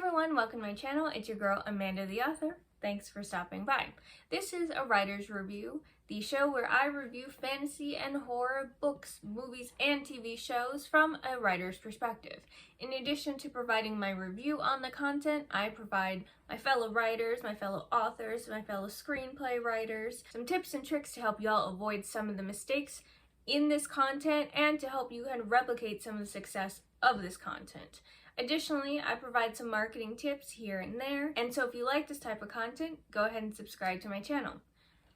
everyone, welcome to my channel. It's your girl Amanda the author. Thanks for stopping by. This is a writer's review, the show where I review fantasy and horror books, movies, and TV shows from a writer's perspective. In addition to providing my review on the content, I provide my fellow writers, my fellow authors, my fellow screenplay writers some tips and tricks to help y'all avoid some of the mistakes in this content and to help you kind of replicate some of the success of this content. Additionally, I provide some marketing tips here and there, and so if you like this type of content, go ahead and subscribe to my channel.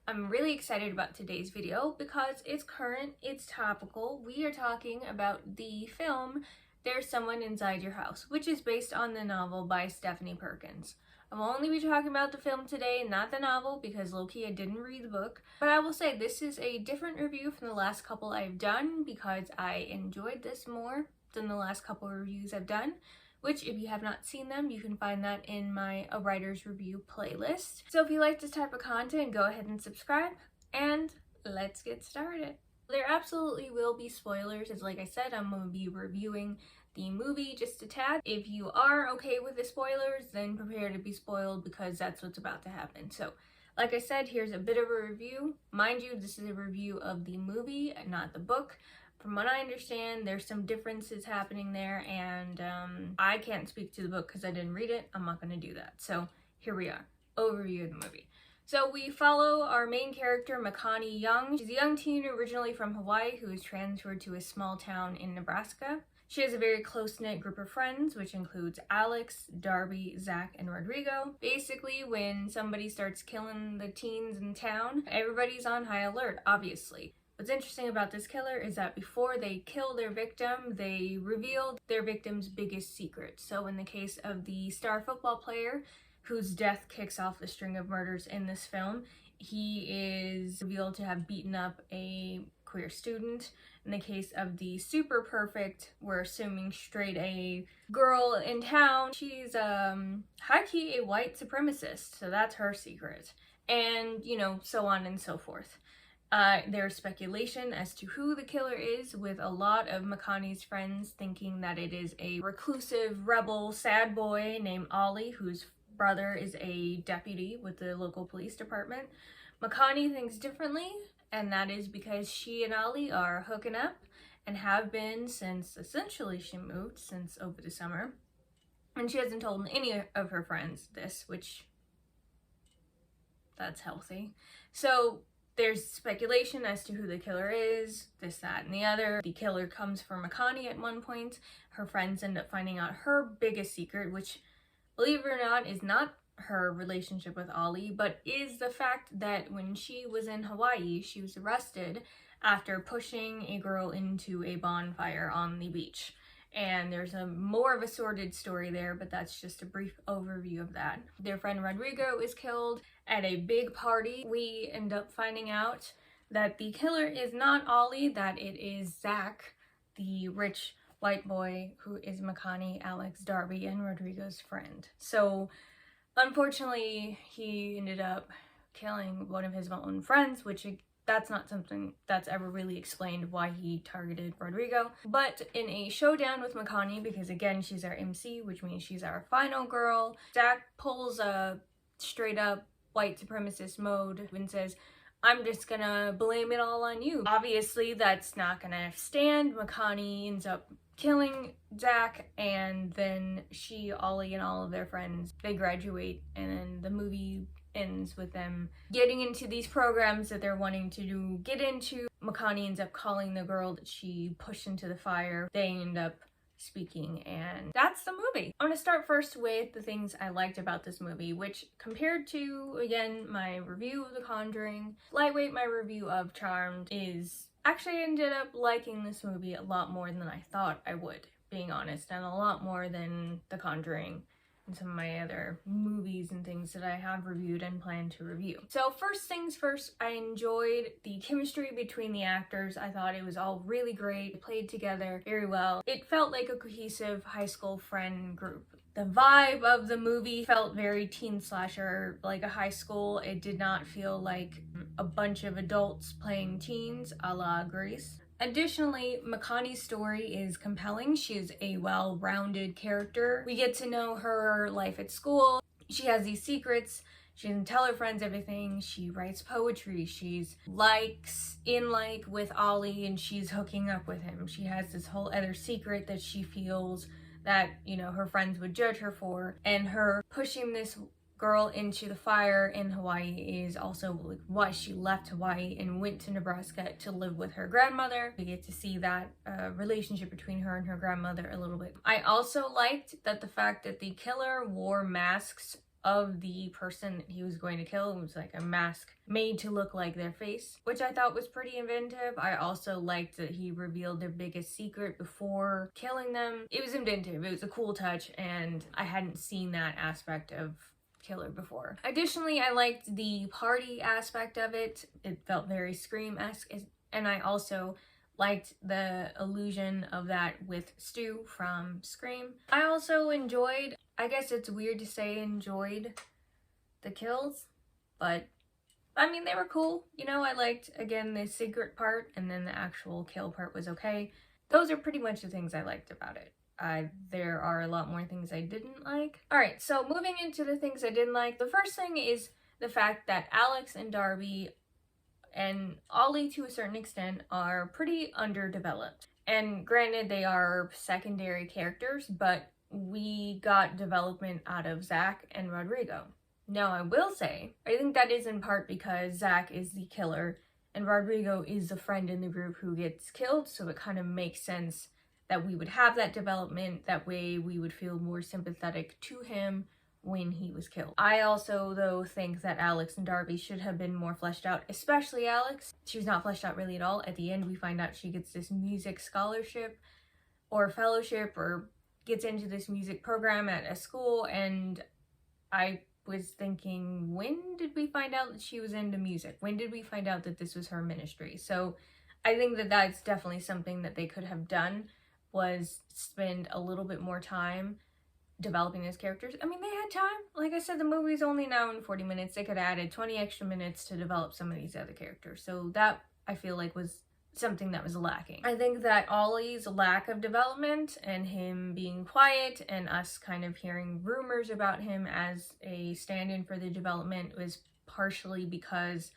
I'm really excited about today's video because it's current, it's topical. We are talking about the film There's Someone Inside Your House, which is based on the novel by Stephanie Perkins. I will only be talking about the film today, not the novel, because low-key I didn't read the book. But I will say this is a different review from the last couple I've done because I enjoyed this more than the last couple of reviews I've done, which if you have not seen them, you can find that in my A Writer's Review playlist. So if you like this type of content, go ahead and subscribe, and let's get started. There absolutely will be spoilers, as like I said, I'm going to be reviewing the movie just a tad. If you are okay with the spoilers, then prepare to be spoiled because that's what's about to happen. So like I said, here's a bit of a review. Mind you, this is a review of the movie, not the book. From what I understand, there's some differences happening there, and I can't speak to the book because I didn't read it. I'm not going to do that. So here we are. Overview of the movie. So we follow our main character, Makani Young. She's a young teen originally from Hawaii who is transferred to a small town in Nebraska. She has a very close-knit group of friends, which includes Alex, Darby, Zach, and Rodrigo. Basically, when somebody starts killing the teens in town, everybody's on high alert, obviously. What's interesting about this killer is that before they kill their victim, they revealed their victim's biggest secret. So in the case of the star football player, whose death kicks off the string of murders in this film, he is revealed to have beaten up a queer student. In the case of the super perfect, we're assuming straight A girl in town, she's high-key a white supremacist, so that's her secret. And, you know, so on and so forth. There's speculation as to who the killer is, with a lot of Makani's friends thinking that it is a reclusive, rebel, sad boy named Ollie, whose brother is a deputy with the local police department. Makani thinks differently, and that is because she and Ollie are hooking up and have been since essentially she moved, since over the summer. And she hasn't told any of her friends this, which that's healthy. So there's speculation as to who the killer is, this, that, and the other. The killer comes for Makani at one point. Her friends end up finding out her biggest secret, which, believe it or not, is not her relationship with Ollie, but is the fact that when she was in Hawaii, she was arrested after pushing a girl into a bonfire on the beach. And there's a more of a sordid story there, but that's just a brief overview of that. Their friend Rodrigo is killed at a big party. We end up finding out that the killer is not Ollie, that it is Zach, the rich white boy who is Makani, Alex, Darby, and Rodrigo's friend. So unfortunately, he ended up killing one of his own friends, which that's not something that's ever really explained why he targeted Rodrigo. But in a showdown with Makani, because again, she's our MC, which means she's our final girl, Zach pulls a straight up white supremacist mode and says, I'm just gonna blame it all on you. Obviously, that's not gonna stand. Makani ends up killing Zach, and then she, Ollie, and all of their friends, they graduate, and then the movie ends with them getting into these programs that they're wanting to get into. Makani ends up calling the girl that she pushed into the fire. They end up speaking, and that's the movie. I'm gonna start first with the things I liked about this movie, which compared to, again, my review of The Conjuring, lightweight, my review of Charmed is actually, I ended up liking this movie a lot more than I thought I would, being honest, and a lot more than The Conjuring and some of my other movies and things that I have reviewed and plan to review. So first things first, I enjoyed the chemistry between the actors. I thought it was all really great. They played together very well. It felt like a cohesive high school friend group. The vibe of the movie felt very teen slasher, like a high school. It did not feel like a bunch of adults playing teens a la Grease. Additionally, Makani's story is compelling. She is a well-rounded character. We get to know her life at school. She has these secrets. She doesn't tell her friends everything. She writes poetry. She's in like with Ollie, and she's hooking up with him. She has this whole other secret that she feels that, you know, her friends would judge her for. And her pushing this girl into the fire in Hawaii is also like why she left Hawaii and went to Nebraska to live with her grandmother. We get to see that relationship between her and her grandmother a little bit. I also liked that the fact that the killer wore masks of the person that he was going to kill. It was like a mask made to look like their face, which I thought was pretty inventive. I also liked that he revealed their biggest secret before killing them. It was inventive. It was a cool touch, and I hadn't seen that aspect of killer before. Additionally, I liked the party aspect of it. It felt very Scream-esque, and I also liked the illusion of that with Stu from Scream. I also enjoyed, I guess it's weird to say enjoyed, the kills, but I mean, they were cool. You know, I liked, again, the secret part, and then the actual kill part was okay. Those are pretty much the things I liked about it. There are a lot more things I didn't like. Alright, so moving into the things I didn't like, the first thing is the fact that Alex and Darby and Ollie, to a certain extent, are pretty underdeveloped. And granted, they are secondary characters, but we got development out of Zach and Rodrigo. Now, I will say, I think that is in part because Zach is the killer and Rodrigo is the friend in the group who gets killed, so it kind of makes sense that we would have that development. That way we would feel more sympathetic to him when he was killed. I also, though, think that Alex and Darby should have been more fleshed out, especially Alex. She's not fleshed out really at all. At the end, we find out she gets this music scholarship or fellowship or gets into this music program at a school, and I was thinking, when did we find out that she was into music? When did we find out that this was her ministry? So I think that that's definitely something that they could have done, was spend a little bit more time developing those characters. I mean, they had time. Like I said, the movie's only now in 40 minutes. They could have added 20 extra minutes to develop some of these other characters. So that, I feel like, was something that was lacking. I think that Ollie's lack of development and him being quiet and us kind of hearing rumors about him as a stand-in for the development was partially because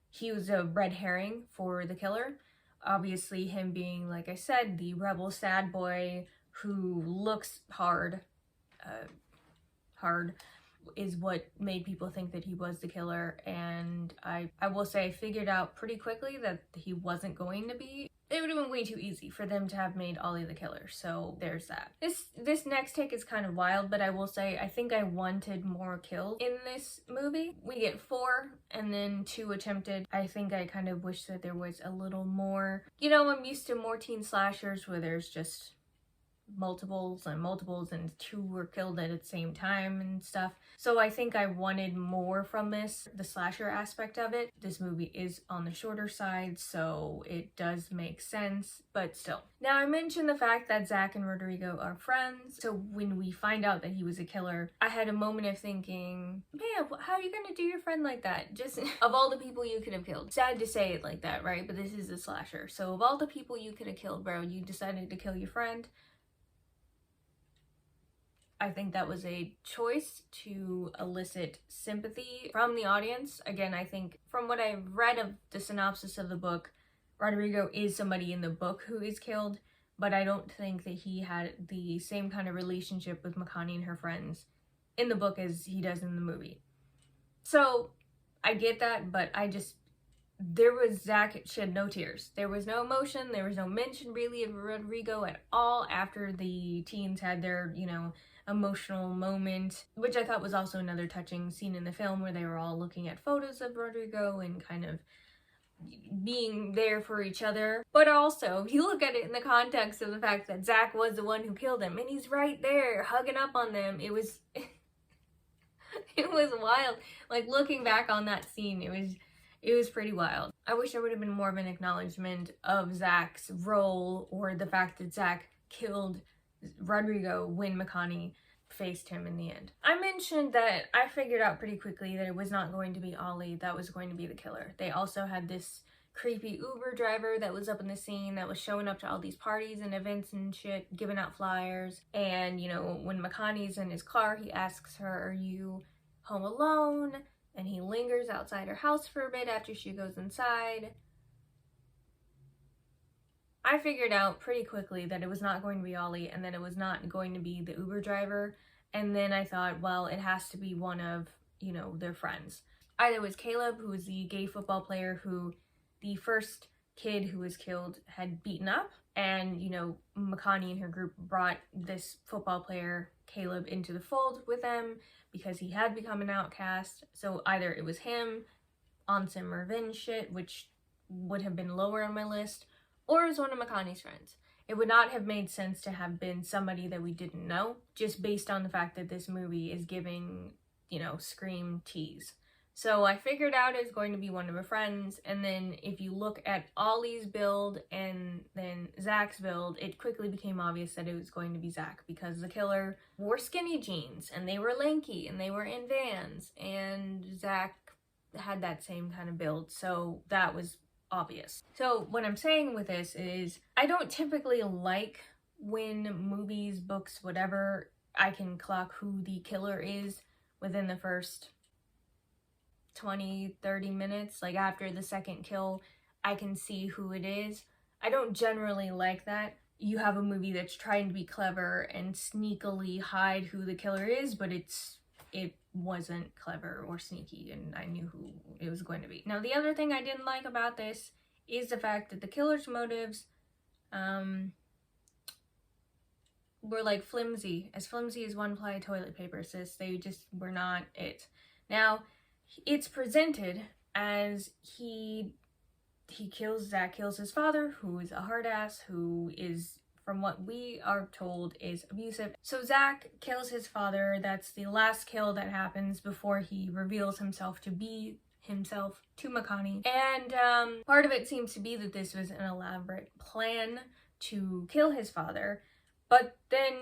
he was a red herring for the killer. Obviously, him being, like I said, the rebel sad boy who looks hard is what made people think that he was the killer, and I will say I figured out pretty quickly that he wasn't going to be. It would have been way too easy for them to have made Ollie the killer, so there's that. This next take is kind of wild, but I will say I think I wanted more kills in this movie. We get 4 and then 2 attempted. I think I kind of wish that there was a little more. You know, I'm used to more teen slashers where there's just multiples and 2 were killed at the same time and stuff. So I think I wanted more from this, the slasher aspect of it. This movie is on the shorter side, so it does make sense, but still. Now, I mentioned the fact that Zach and Rodrigo are friends, so when we find out that he was a killer, I had a moment of thinking, man, how are you gonna do your friend like that? Just, of all the people you could have killed. Sad to say it like that, right? But this is a slasher. So of all the people you could have killed, bro, you decided to kill your friend. I think that was a choice to elicit sympathy from the audience. Again, I think from what I've read of the synopsis of the book, Rodrigo is somebody in the book who is killed, but I don't think that he had the same kind of relationship with Makani and her friends in the book as he does in the movie. So I get that, but Zach shed no tears. There was no emotion, there was no mention really of Rodrigo at all after the teens had their, you know, emotional moment, which I thought was also another touching scene in the film where they were all looking at photos of Rodrigo and kind of being there for each other. But also, if you look at it in the context of the fact that Zach was the one who killed him and he's right there hugging up on them, it was it was wild. Like, looking back on that scene, it was pretty wild. I wish there would have been more of an acknowledgement of Zach's role, or the fact that Zach killed Rodrigo when Makani faced him in the end. I mentioned that I figured out pretty quickly that it was not going to be Ollie that was going to be the killer. They also had this creepy Uber driver that was up in the scene that was showing up to all these parties and events and shit, giving out flyers. And, you know, when Makani's in his car, he asks her, "Are you home alone?" And he lingers outside her house for a bit after she goes inside. I figured out pretty quickly that it was not going to be Ollie and that it was not going to be the Uber driver. And then I thought, well, it has to be one of, you know, their friends. Either it was Caleb, who was the gay football player who the first kid who was killed had beaten up. And, you know, Makani and her group brought this football player, Caleb, into the fold with them because he had become an outcast. So either it was him on some revenge shit, which would have been lower on my list, or it was one of Makani's friends. It would not have made sense to have been somebody that we didn't know, just based on the fact that this movie is giving, you know, Scream tease. So I figured out it was going to be one of her friends, and then if you look at Ollie's build and then Zach's build, it quickly became obvious that it was going to be Zach, because the killer wore skinny jeans, and they were lanky, and they were in Vans, and Zach had that same kind of build, so that was obvious. So what I'm saying with this is, I don't typically like when movies, books, whatever, I can clock who the killer is within the first 20-30 minutes. Like after the second kill, I can see who it is. I don't generally like that. You have a movie that's trying to be clever and sneakily hide who the killer is, but it wasn't clever or sneaky, and I knew who it was going to be. Now, the other thing I didn't like about this is the fact that the killer's motives were like flimsy as one-ply toilet paper, sis. They just were not it. Now, it's presented as Zach kills his father, who is a hard ass, who is, from what we are told, is abusive. So Zach kills his father. That's the last kill that happens before he reveals himself to be himself to Makani. And part of it seems to be that this was an elaborate plan to kill his father. But then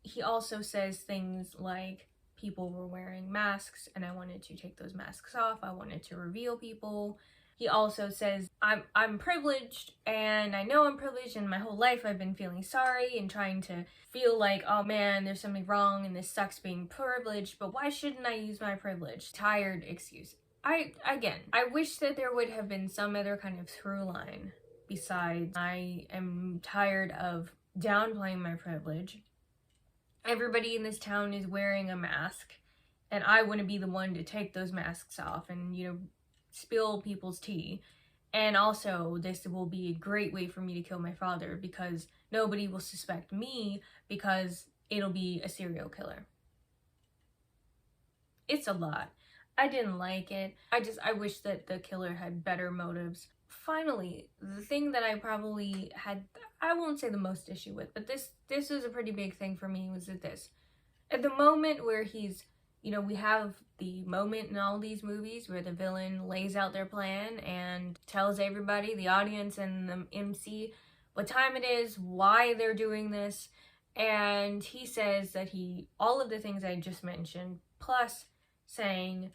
he also says things like, people were wearing masks and I wanted to take those masks off. I wanted to reveal people. He also says, I'm privileged, and I know I'm privileged, and my whole life I've been feeling sorry and trying to feel like, oh man, there's something wrong and this sucks being privileged, but why shouldn't I use my privilege? Tired excuse. I wish that there would have been some other kind of through line besides, I am tired of downplaying my privilege. Everybody in this town is wearing a mask, and I want to be the one to take those masks off and, you know, spill people's tea. And also, this will be a great way for me to kill my father, because nobody will suspect me, because it'll be a serial killer. It's a lot. I didn't like it. I wish that the killer had better motives. Finally, the thing that I probably had, I won't say the most issue with, but this was a pretty big thing for me, was that this. At the moment where he's, you know, we have the moment in all these movies where the villain lays out their plan and tells everybody, the audience and the MC, what time it is, why they're doing this, and he says that all of the things I just mentioned, plus saying,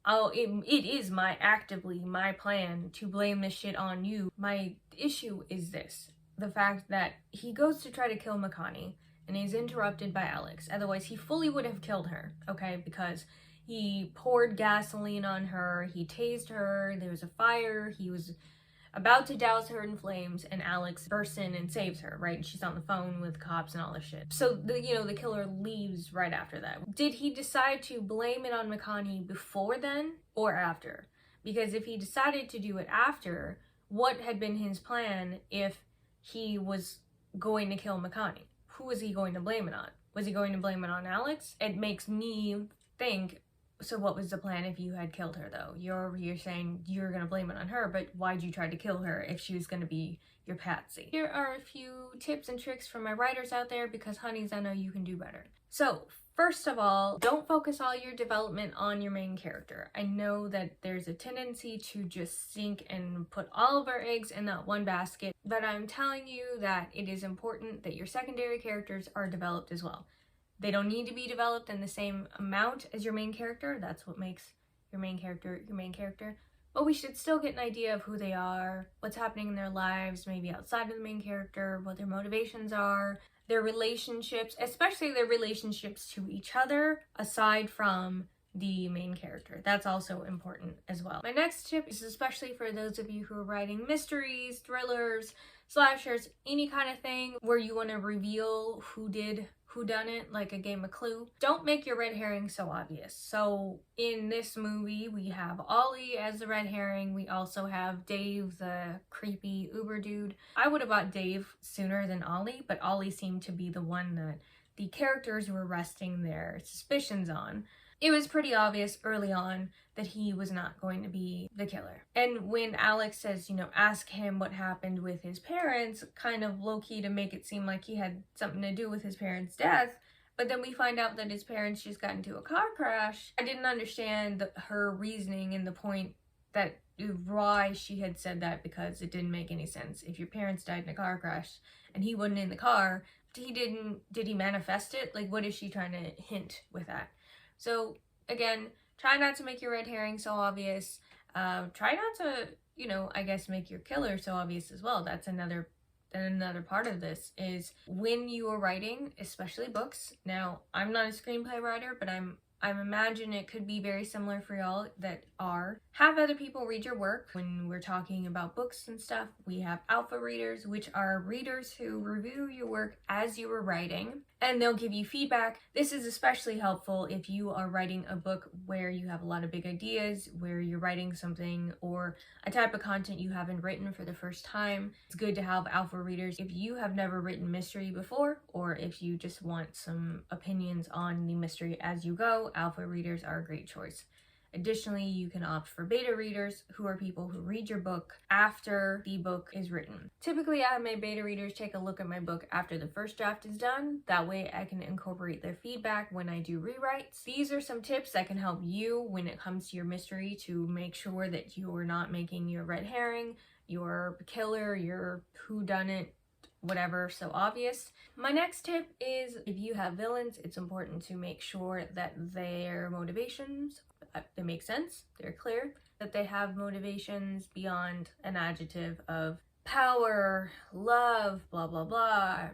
oh, it is actively my plan to blame this shit on you. My issue is this. The fact that he goes to try to kill Makani, and he's interrupted by Alex. Otherwise, he fully would have killed her, okay? Because he poured gasoline on her, he tased her, there was a fire, he was about to douse her in flames, and Alex bursts in and saves her, right? And she's on the phone with cops and all this shit. So, the killer leaves right after that. Did he decide to blame it on Makani before then, or after? Because if he decided to do it after, what had been his plan if he was going to kill Makani? Who was he going to blame it on? Was he going to blame it on Alex? It makes me think, so what was the plan if you had killed her, though? You're over here saying you're going to blame it on her, but why'd you try to kill her if she was going to be your patsy? Here are a few tips and tricks from my writers out there, because honeys, I know you can do better. So, first of all, don't focus all your development on your main character. I know that there's a tendency to just sink and put all of our eggs in that one basket, but I'm telling you that it is important that your secondary characters are developed as well. They don't need to be developed in the same amount as your main character. That's what makes your main character your main character. but we should still get an idea of who they are, what's happening in their lives, maybe outside of the main character, what their motivations are, their relationships, especially their relationships to each other, aside from the main character. That's also important as well. My next tip is especially for those of you who are writing mysteries, thrillers, slashers, any kind of thing where you want to reveal who did who done it, like a game of Clue. Don't make your red herring so obvious. So in this movie, we have Ollie as the red herring. We also have Dave, the creepy Uber dude. I would have bought Dave sooner than Ollie, but Ollie seemed to be the one that the characters were resting their suspicions on. It was pretty obvious early on that he was not going to be the killer. And when Alex says, ask him what happened with his parents, kind of low-key to make it seem like he had something to do with his parents' death, but then we find out that his parents just got into a car crash. I didn't understand her reasoning and the point that why she had said that, because it didn't make any sense. If your parents died in a car crash and he wasn't in the car, did he manifest it? Like, what is she trying to hint with that? So again, try not to make your red herring so obvious. Try not to, I guess make your killer so obvious as well. That's another part of this is when you are writing, especially books. Now, I'm not a screenplay writer, but I'm imagine it could be very similar for y'all that have other people read your work. When we're talking about books and stuff, we have alpha readers, which are readers who review your work as you were writing, and they'll give you feedback. This is especially helpful if you are writing a book where you have a lot of big ideas, where you're writing something or a type of content you haven't written for the first time. It's good to have alpha readers if you have never written mystery before, or if you just want some opinions on the mystery as you go. Alpha readers are a great choice. Additionally, you can opt for beta readers, who are people who read your book after the book is written. Typically, I have my beta readers take a look at my book after the first draft is done. That way I can incorporate their feedback when I do rewrites. These are some tips that can help you when it comes to your mystery to make sure that you are not making your red herring, your killer, your whodunit, whatever, so obvious. My next tip is if you have villains, it's important to make sure that their motivations, they make sense, they're clear, that they have motivations beyond an adjective of power, love, blah, blah, blah.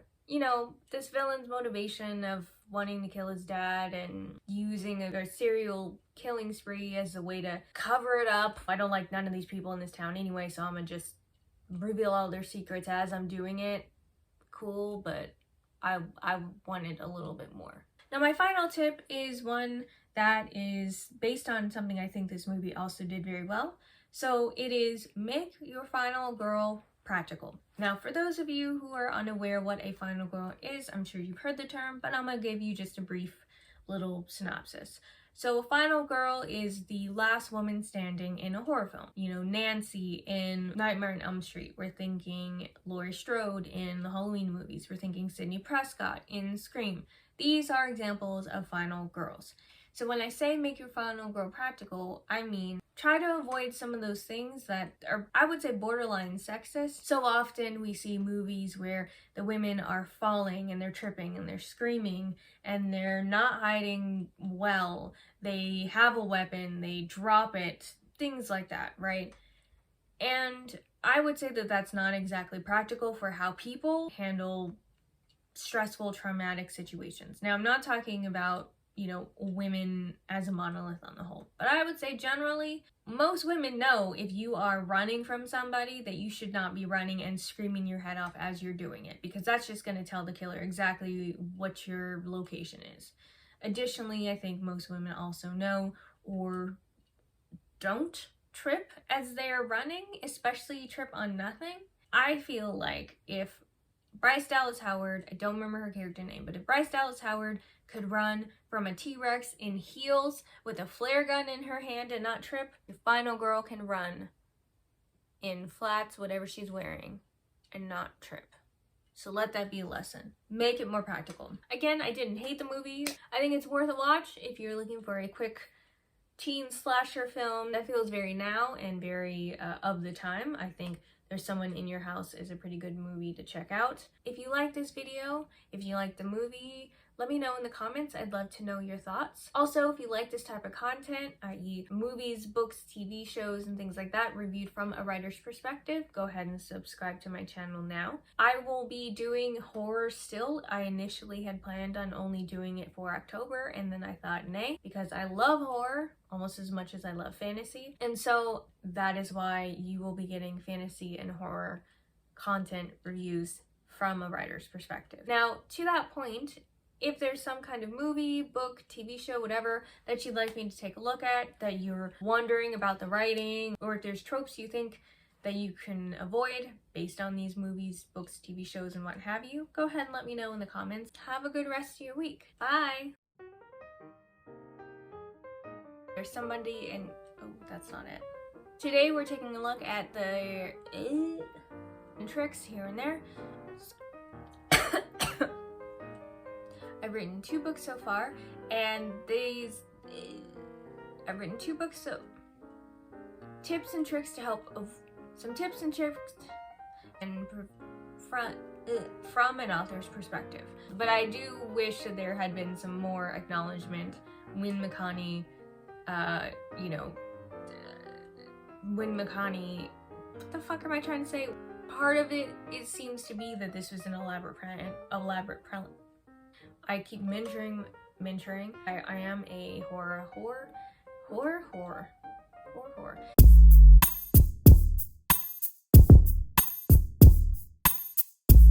This villain's motivation of wanting to kill his dad and using a serial killing spree as a way to cover it up. I don't like none of these people in this town anyway, so I'm gonna just reveal all their secrets as I'm doing it. Cool, but I wanted a little bit more. Now, my final tip is one that is based on something I think this movie also did very well. So it is make your final girl practical. Now, for those of you who are unaware what a final girl is, I'm sure you've heard the term, but I'm gonna give you just a brief little synopsis. So a final girl is the last woman standing in a horror film. Nancy in Nightmare on Elm Street. We're thinking Laurie Strode in the Halloween movies. We're thinking Sidney Prescott in Scream. These are examples of final girls. So when I say make your final girl practical, I mean try to avoid some of those things that are, I would say, borderline sexist. So often we see movies where the women are falling and they're tripping and they're screaming and they're not hiding well. They have a weapon, they drop it, things like that, right? And I would say that that's not exactly practical for how people handle stressful, traumatic situations. Now, I'm not talking about women as a monolith on the whole. But I would say generally, most women know if you are running from somebody that you should not be running and screaming your head off as you're doing it, because that's just going to tell the killer exactly what your location is. Additionally, I think most women also know or don't trip as they are running, especially trip on nothing. I feel like if Bryce Dallas Howard, I don't remember her character name, but if Bryce Dallas Howard could run from a T-Rex in heels with a flare gun in her hand and not trip, your final girl can run in flats, whatever she's wearing, and not trip. So let that be a lesson. Make it more practical. Again, I didn't hate the movie. I think it's worth a watch if you're looking for a quick teen slasher film that feels very now and very of the time. I think There's Someone in Your House is a pretty good movie to check out. If you like this video, if you like the movie, let me know in the comments. I'd love to know your thoughts. Also, if you like this type of content, i.e. movies, books, TV shows, and things like that, reviewed from a writer's perspective, go ahead and subscribe to my channel now. I will be doing horror still. I initially had planned on only doing it for October, and then I thought, nay, because I love horror almost as much as I love fantasy. And so that is why you will be getting fantasy and horror content reviews from a writer's perspective. Now, to that point, if there's some kind of movie, book, TV show, whatever that you'd like me to take a look at, that you're wondering about the writing, or if there's tropes you think that you can avoid based on these movies, books, TV shows, and what have you, go ahead and let me know in the comments. Have a good rest of your week. Bye! There's somebody in... oh, that's not it. Today we're taking a look at the tricks here and there. I've written 2 books so far, and I've written 2 books, so tips and tricks to help some tips and tricks and from an author's perspective. But I do wish that there had been some more acknowledgement when Makani, when Makani, what the fuck am I trying to say? Part of it seems to be that this was an elaborate plan. I keep mentoring. I am a horror.